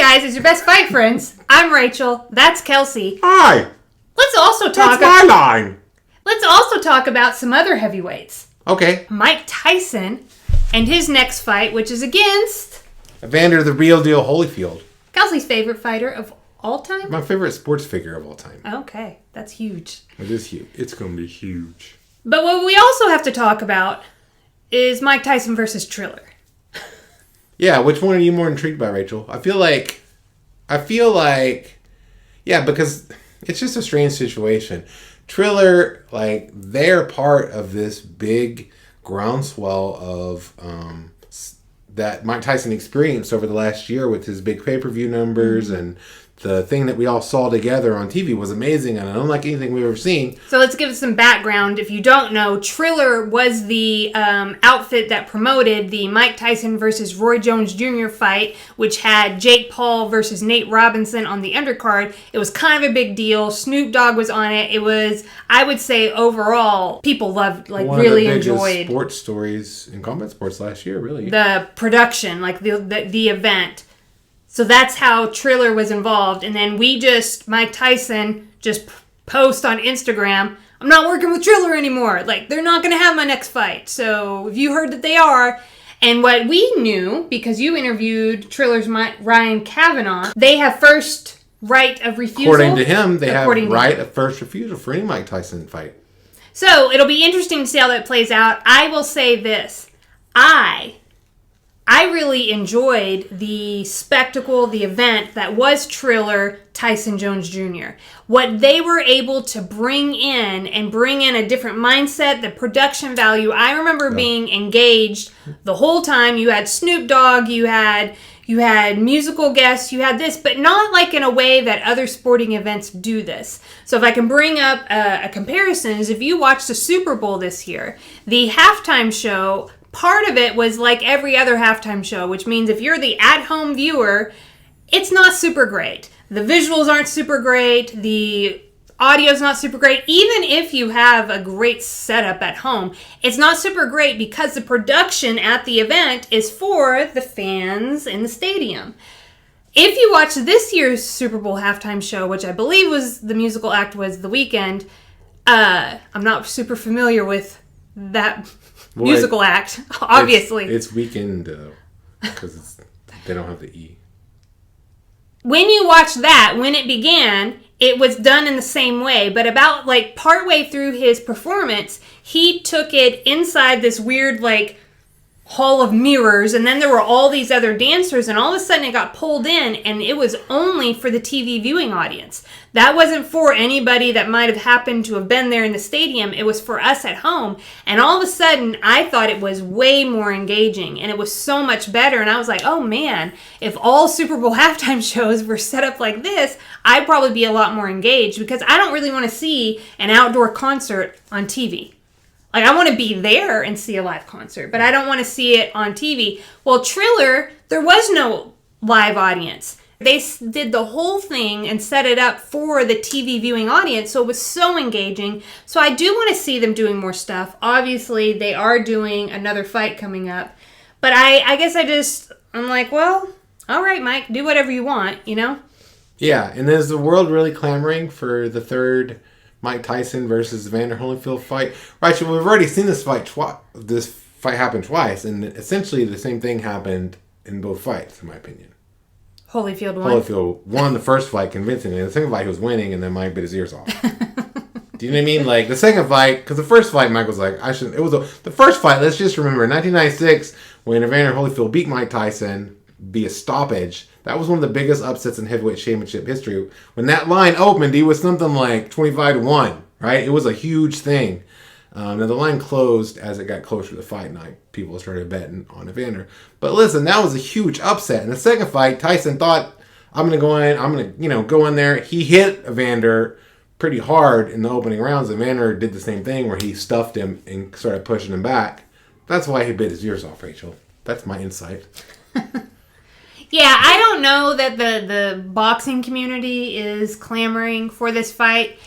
guys, it's your best fight friends. I'm Rachel. That's Kelsey. Hi. Let's also talk. That's my line. Let's also talk about some other heavyweights. Okay. Mike Tyson and his next fight, which is against Evander the real deal Holyfield. Kelsey's favorite fighter of all time. My favorite sports figure of all time. Okay, that's huge. It is huge. It's going to be huge. But what we also have to talk about is Mike Tyson versus Triller. Yeah, which one are you more intrigued by, Rachel? I feel like, yeah, because it's just a strange situation. Triller, like, they're part of this big groundswell of that Mike Tyson experienced over the last year with his big pay-per-view numbers, and the thing that we all saw together on TV was amazing and unlike anything we've ever seen. So let's give some background. If you don't know, Triller was the outfit that promoted the Mike Tyson versus Roy Jones Jr. fight, which had Jake Paul versus Nate Robinson on the undercard. It was kind of a big deal. Snoop Dogg was on it. It was, I would say, overall, people loved, like, One really of the enjoyed. biggest sports stories in combat sports last year, really. The production, like the event. So that's how Triller was involved. And then Mike Tyson just post on Instagram, I'm not working with Triller anymore. Like, they're not going to have my next fight. So if you heard that they are, and what we knew, because you interviewed Triller's Ryan Kavanaugh, they have first right of refusal. According to him, they have right of first refusal for any Mike Tyson fight. So it'll be interesting to see how that plays out. I will say this. I really enjoyed the spectacle, the event that was Triller Tyson Jones Jr. What they were able to bring in a different mindset, the production value. I remember being engaged the whole time. You had Snoop Dogg, you had musical guests, you had this, but not like in a way that other sporting events do this. So if I can bring up a comparison, is if you watched the Super Bowl this year, the halftime show, part of it was like every other halftime show, which means if you're the at-home viewer, it's not super great. The visuals aren't super great. The audio's not super great. Even if you have a great setup at home, it's not super great because the production at the event is for the fans in the stadium. If you watch this year's Super Bowl halftime show, which I believe was the musical act was The Weeknd, I'm not super familiar with that musical act, obviously. It's Weekend, though, because they don't have the E. When you watch that, when it began, it was done in the same way, but about, like, partway through his performance, he took it inside this weird, like, hall of mirrors, and then there were all these other dancers, and all of a sudden it got pulled in, and it was only for the TV viewing audience. That wasn't for anybody that might have happened to have been there in the stadium. It was for us at home, and all of a sudden I thought it was way more engaging, and it was so much better, and I was like, oh man, if all Super Bowl halftime shows were set up like this, I'd probably be a lot more engaged, because I don't really want to see an outdoor concert on TV. Like, I want to be there and see a live concert, but I don't want to see it on TV. Well, Triller, there was no live audience. They did the whole thing and set it up for the TV viewing audience, so it was so engaging. So I do want to see them doing more stuff. Obviously, they are doing another fight coming up. But I guess I'm like, well, all right, Mike, do whatever you want, you know? Yeah, and is the world really clamoring for the third Mike Tyson versus Evander Holyfield fight? Right, so we've already seen this fight happen twice, and essentially the same thing happened in both fights, in my opinion. Holyfield won. Holyfield won the first fight convincingly. The second fight, he was winning, and then Mike bit his ears off. Do you know what I mean? Like, the second fight, because the first fight, Mike was like, the first fight, let's just remember, 1996, when Evander Holyfield beat Mike Tyson via stoppage, that was one of the biggest upsets in heavyweight championship history. When that line opened, he was something like 25-1, right? It was a huge thing. Now, the line closed as it got closer to the fight night. People started betting on Evander. But listen, that was a huge upset. In the second fight, Tyson thought, I'm going to go in there. He hit Evander pretty hard in the opening rounds. Evander did the same thing where he stuffed him and started pushing him back. That's why he bit his ears off, Rachel. That's my insight. Yeah, I don't know that the boxing community is clamoring for this fight.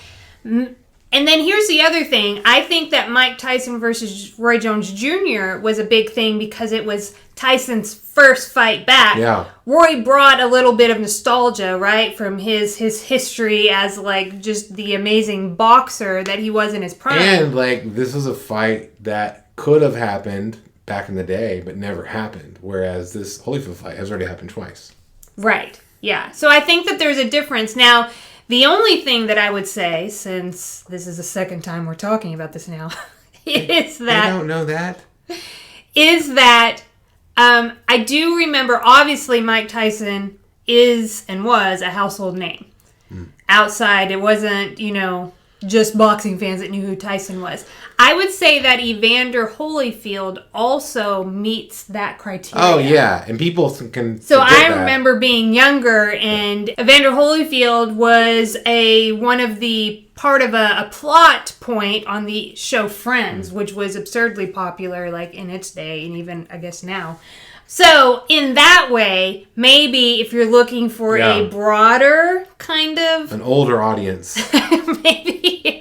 And then here's the other thing. I think that Mike Tyson versus Roy Jones Jr. was a big thing because it was Tyson's first fight back. Yeah. Roy brought a little bit of nostalgia, right, from his history as, like, just the amazing boxer that he was in his prime. And, like, this was a fight that could have happened back in the day, but never happened. Whereas this Holyfield fight has already happened twice. Right. Yeah. So I think that there's a difference. Now, the only thing that I would say, since this is the second time we're talking about this now, is that... I don't know that. Is that I do remember, obviously, Mike Tyson is and was a household name. Outside, it wasn't, just boxing fans that knew who Tyson was. I would say that Evander Holyfield also meets that criteria. Oh, yeah. And people can... So I remember being younger, and Evander Holyfield was one of the part of a plot point on the show Friends, which was absurdly popular, like, in its day, and even, I guess, now. So, in that way, maybe if you're looking for a broader kind of... An older audience. Maybe,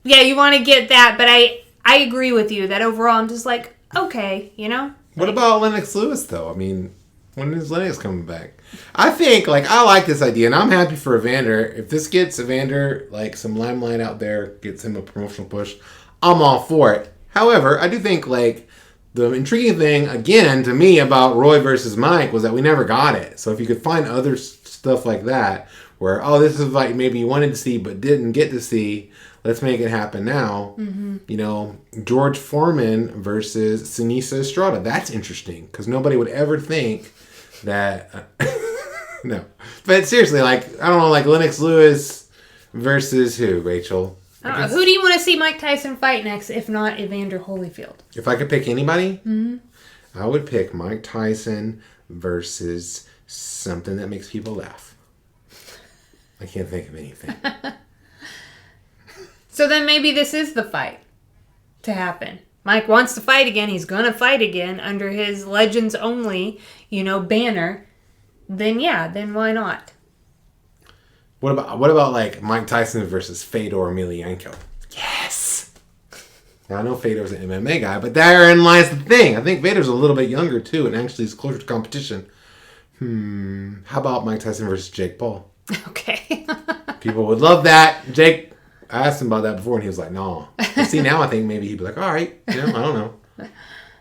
you want to get that, but I agree with you that overall I'm just like, okay, What about Lennox Lewis, though? I mean, when is Lennox coming back? I think, I like this idea, and I'm happy for Evander. If this gets Evander, some limelight out there, gets him a promotional push, I'm all for it. However, I do think, the intriguing thing, again, to me about Roy versus Mike was that we never got it. So if you could find other stuff like that, where, this is maybe you wanted to see but didn't get to see, let's make it happen now. Mm-hmm. George Foreman versus Sinisa Estrada. That's interesting, because nobody would ever think that... no. But seriously, I don't know, Lennox Lewis versus who, Rachel? Who do you want to see Mike Tyson fight next, if not Evander Holyfield? If I could pick anybody, I would pick Mike Tyson versus something that makes people laugh. I can't think of anything. So then maybe this is the fight to happen. Mike wants to fight again. He's going to fight again under his Legends Only, banner. Then why not? What about Mike Tyson versus Fedor Emelianenko? Yes! Now, I know Fedor's an MMA guy, but therein lies the thing. I think Fedor's a little bit younger, too, and actually is closer to competition. How about Mike Tyson versus Jake Paul? Okay. People would love that. Jake, I asked him about that before, and he was like, no. But see, now I think maybe he'd be like, all right. I don't know. I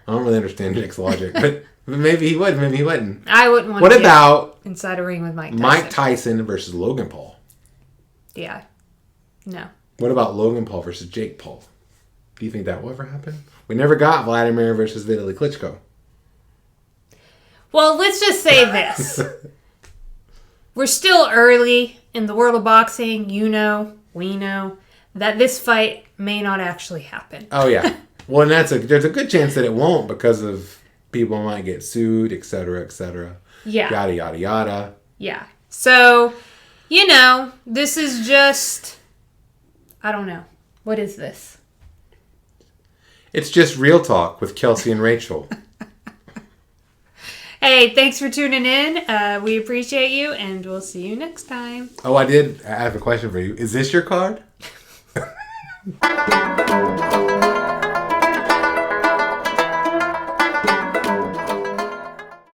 don't really understand Jake's logic, but maybe he would, maybe he wouldn't. I wouldn't want to get about inside a ring with Mike Tyson. Mike Tyson versus Logan Paul? Yeah. No. What about Logan Paul versus Jake Paul? Do you think that will ever happen? We never got Vladimir versus Vitaly Klitschko. Well, let's just say this. We're still early in the world of boxing. We know that this fight may not actually happen. Oh, yeah. Well, and there's a good chance that it won't because of people might get sued, et cetera, et cetera. Yeah. Yada, yada, yada. Yeah. So, this is just... I don't know. What is this? It's just real talk with Kelsey and Rachel. Hey, thanks for tuning in. We appreciate you, and we'll see you next time. Oh, I have a question for you. Is this your card?